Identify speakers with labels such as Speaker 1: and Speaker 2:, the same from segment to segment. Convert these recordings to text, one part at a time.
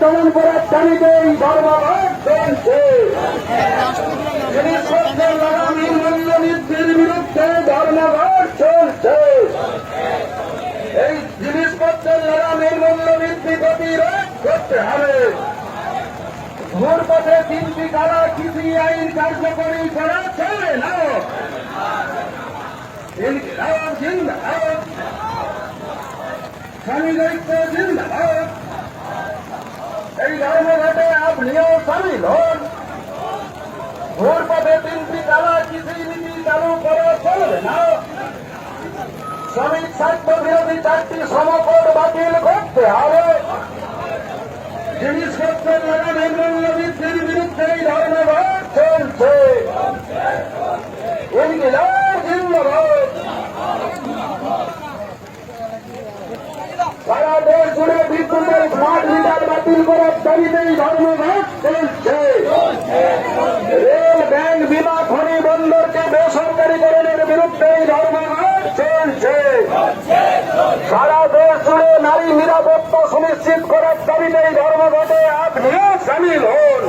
Speaker 1: চালান করার দাবিতে এই ধর্মঘট চলছে। জিনিসপত্রের লাগামহীন মূল্যবৃদ্ধির বিরুদ্ধে ধর্মঘট চলছে। এই জিনিসপত্রের লাগামহীন মূল্যবৃদ্ধি প্রতিরোধ করতে হবে। ঘুরপথে 3টি কালা কৃষি আইন কার্যকরী করা চলে না। ইনকিলাব জিন্দাবাদ, স্বামীর ঐক্য জিন্দাবাদ। এই ধর্মঘটে আপনিও সামিল হন। ঘুরপথে 3টি কালা কৃষি নীতি চালু করা চলবে না। শ্রমিক স্বার্থ বিরোধী 4টি শ্রমকোড বাতিল করতে হবে। জিনিসপত্রের লাগামহীন মূল্যবৃদ্ধির বিরুদ্ধে এই ধর্মঘট চলছে। ইনকিলাব জিন্দাবাদ। সারা দেশ জুড়ে বিদ্যুতের স্মার্ট মিটার বাতিল করার দাবিতে এই ধর্মঘট চলছে। রেল, ব্যাংক, বিমা, খনি, বন্দরকে বেসরকারীকরণের বিরুদ্ধে এই ধর্মঘট চলছে। সারা দেশ জুড়ে নারী নিরাপত্তা সুনিশ্চিত করার দাবিতে এই ধর্মঘটে আপনিও সামিল হন।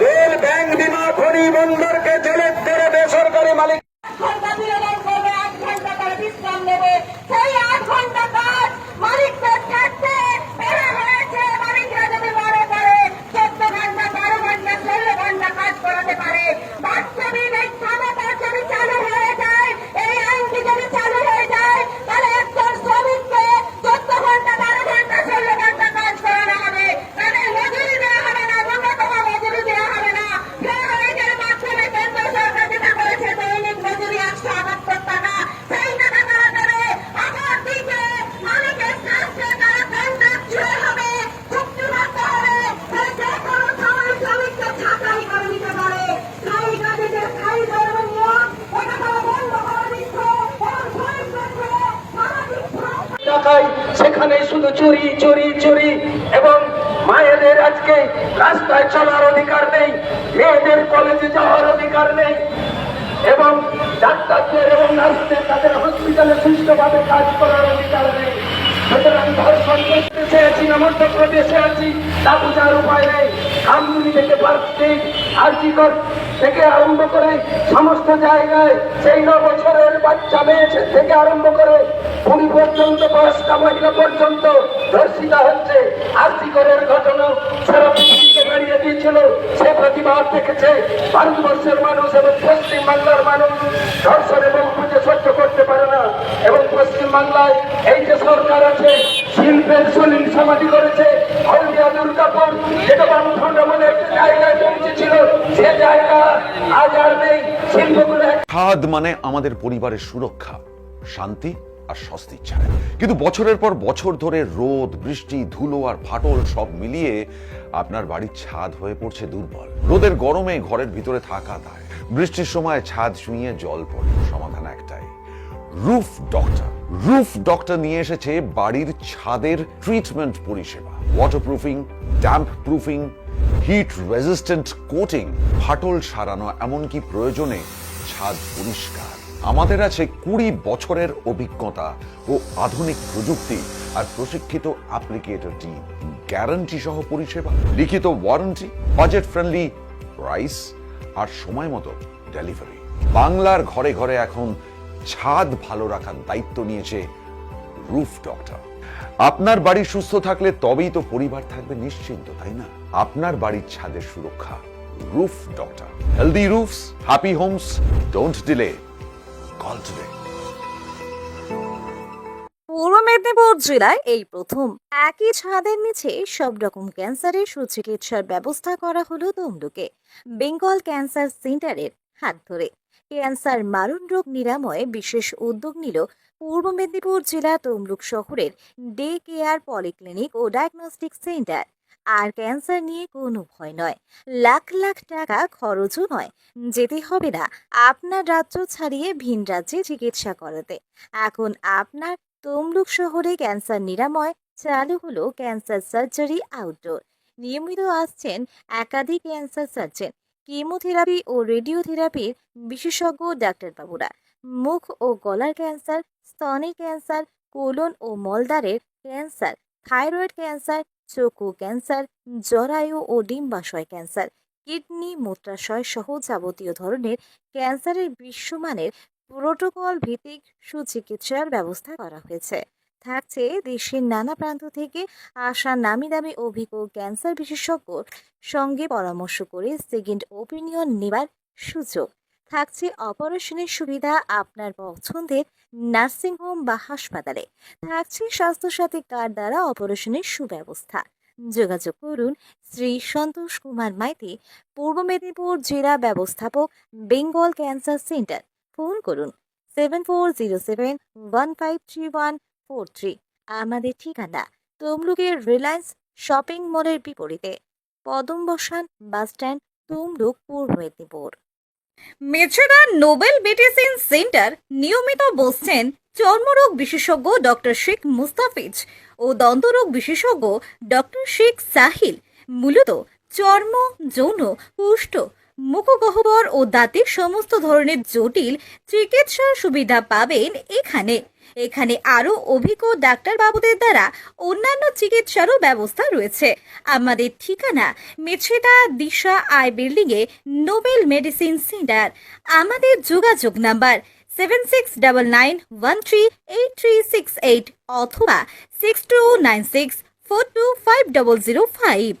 Speaker 1: রেল, ব্যাংক, বিমা, খনি, বন্দরকে চলে করে বেসরকারি মালিক
Speaker 2: ঘন্টা বিনোদন করবে, 8 ঘন্টা তারা বিশ্রাম নেবে। সেই 8 ঘন্টা কাজ মালিকদের স্বার্থে বেড়ে হয়েছে। মালিকরা যদি মনে করে 14 ঘন্টা, 12 ঘন্টা, 16 ঘন্টা কাজ করাতে পারে, বাস্তবিক এই ক্ষমতা যদি চালু হয়ে যায়, এই আইনটি যদি চালু হয়ে যায়, তাহলে একজন শ্রমিককে 14 ঘন্টা, 12 ঘন্টা, 16 ঘন্টা কাজ করানো হবে। তাদের মজুরি দেওয়া হবে না, ন্যূনতম মজুরি দেওয়া হবে না। ফ্লেভারেজের মাধ্যমে কেন্দ্র সরকার যেটা করেছে, দৈনিক মজুরি 178 টাকা, সেই টাকা তারা দেবে। অপরদিকে মালিকের স্বার্থে তারা কন্ট্রাকচুয়াল হবে, চুক্তিবদ্ধ হবে। তাই যে কোনো সময় শ্রমিককে ছাঁটাই করে দিতে পারে। স্থায়ী কাজে যে স্থায়ী কর্ম নিয়োগ, এটা তারা বন্ধ করে দিচ্ছে এবং শ্রমিকদের ছেড়ে সামাজিক
Speaker 1: টাকায় সেখানে শুধু চুরি চুরি চুরি। এবং মায়েদের আজকে রাস্তায় চলার অধিকার নেই, মেয়েদের কলেজে যাওয়ার অধিকার নেই, এবং ডাক্তারদের এবং নার্সদের তাদের হসপিটালে সুষ্ঠুভাবে কাজ করার অধিকার নেই। সুতরাং ধর্ষণ করতেছে আছি না, মধ্যপ্রদেশে আছি, তা বোঝার উপায় নেই। আমগুলি থেকে পার্টি আর্জিকর থেকে আরম্ভ করে সমস্ত জায়গায় সেই 9 বছরের বাচ্চা মেয়ে থেকে আরম্ভ করে 20 পর্যন্ত বয়স্ক মহিলা পর্যন্ত ধর্ষিতা হচ্ছে। আর্জিকরের ঘটনা সারা পৃথিবীকে বেরিয়ে দিয়েছিল। সে প্রতিবাদ দেখেছে ভারতবর্ষের মানুষ এবং পশ্চিম বাংলার মানুষ। ধর্ষণ এবং বুঝে সহ্য করতে পারে না। এবং পশ্চিম বাংলায় এই যে সরকার আছে, শিল্পের সলিল সমাধি করেছে। হলদিয়া, দুর্গাপুর যেটা বামফ্রন্ট আমলে একটা জায়গায় পৌঁছেছিল, সে জায়গা আজ আর নেই। শিল্পগুলো
Speaker 3: ছাদ মানে আমাদের পরিবারের সুরক্ষা, শান্তি আর স্বস্তির ছায়া। কিন্তু বছরের পর বছর ধরে রোদ, বৃষ্টি, ধুলো আর ফাটল সব মিলিয়ে আপনার বাড়ির ছাদ হয়ে পড়ছে দুর্বল। রোদের গরমে ঘরের ভিতরে থাকা দায়, বৃষ্টির সময় ছাদ ছুঁয়ে জল পড়ে। সমাধান একটাই, রুফ ডক্টর। রুফ ডক্টর নিয়ে এসেছে বাড়ির ছাদের ট্রিটমেন্ট পরিষেবা। Waterproofing, damp proofing, hit resistant coating, ফাটল সারানো, এমনকি প্রয়োজনে ছাদ পরিষ্কার। আমাদের আছে 20 বছরের অভিজ্ঞতা ও আধুনিক প্রযুক্তি আর প্রশিক্ষিত অ্যাপ্লিকেটর টিম। গ্যারান্টি সহ পরিষেবা, লিখিত ওয়ারেন্টি, বাজেট ফ্রেন্ডলি প্রাইস আর সময় মতো ডেলিভারি। বাংলার ঘরে ঘরে এখন ছাদ ভালো রাখার দায়িত্ব নিয়েছে রুফ ডক্টর। আপনার বাড়ি সুস্থ থাকলে তবেই তো পরিবার থাকবে নিশ্চিন্ত, তাই না? আপনার বাড়ির ছাদের সুরক্ষা roof doctor. Healthy roofs, happy homes, don't delay, call today.
Speaker 4: Purba Medinipur জেলায় এই প্রথম একই ছাদের নিচে সব রকম ক্যান্সারের সুচিকিৎসার ব্যবস্থা করা হলো তমলুকে বেঙ্গল ক্যান্সার সেন্টারের হাত ধরে। ক্যান্সার মারণ রোগ নিরাময়ে বিশেষ উদ্যোগ নিল পূর্ব মেদিনীপুর জেলা তমলুক শহরের ডে কেয়ার পলিক্লিনিক ও ডায়াগনস্টিক সেন্টার। আর ক্যান্সার নিয়ে কোনো ভয় নয়, লাখ লাখ টাকা খরচও নয়, যেতে হবে না আপনার রাজ্য ছাড়িয়ে ভিন রাজ্যে চিকিৎসা করাতে। এখন আপনার তমলুক শহরে ক্যান্সার নিরাময় চালু হলো ক্যান্সার সার্জারি আউটডোর। নিয়মিত আসছেন একাধিক ক্যান্সার সার্জন, কেমোথেরাপি ও রেডিওথেরাপির বিশেষজ্ঞ ডাক্তারবাবুরা। মুখ ও গলার ক্যান্সার, স্তনের ক্যান্সার, কোলন ও মলদ্বারের ক্যান্সার, থাইরয়েড ক্যান্সার, চক্ষু ক্যান্সার, জরায়ু ও ডিম্বাশয় ক্যান্সার, কিডনি, মূত্রাশয় সহ যাবতীয় ধরনের ক্যান্সারের বিশ্বমানের প্রোটোকল ভিত্তিক সুচিকিৎসার ব্যবস্থা করা হয়েছে। থাকছে দেশের নানা প্রান্ত থেকে আসা নামি দামি অভিজ্ঞ ক্যান্সার বিশেষজ্ঞর সঙ্গে পরামর্শ করে সেকেন্ড ওপিনিয়ন নেবার সুযোগ। থাকছে অপারেশনের সুবিধা আপনার পছন্দের নার্সিংহোম বা হাসপাতালে। থাকছে স্বাস্থ্যসাথী কার্ড দ্বারা অপারেশনের সুব্যবস্থা। যোগাযোগ করুন শ্রী সন্তোষ কুমার মাইতি, পূর্ব মেদিনীপুর জেলা ব্যবস্থাপক, বেঙ্গল ক্যান্সার সেন্টার। ফোন করুন 7407153143। আমাদের ঠিকানা তমলুকের রিলায়েন্স শপিং মলের বিপরীতে, পদমবসান বাসস্ট্যান্ড, তমলুক, পূর্ব Medinipur. Mecheda Nobel medicine centre নিয়মিত বসছেন চর্মরোগ বিশেষজ্ঞ ডক্টর শেখ মুস্তাফিজ ও দন্তরোগ বিশেষজ্ঞ ডক্টর শেখ সাহিল। মূলত চর্ম, যৌন, কুষ্ঠ, মুখগহ্বর ও দাঁতের সমস্ত ধরনের জটিল চিকিৎসার সুবিধা পাবেন এখানে আরও অভিজ্ঞ ডাক্তারবাবুদের দ্বারা অন্যান্য চিকিৎসারও ব্যবস্থা রয়েছে। আমাদের ঠিকানা মেছেদা দিশা আই বিল্ডিং এ নোবেল মেডিসিন সেন্টার। আমাদের যোগাযোগ নাম্বার 7699138368 অথবা 6296425005।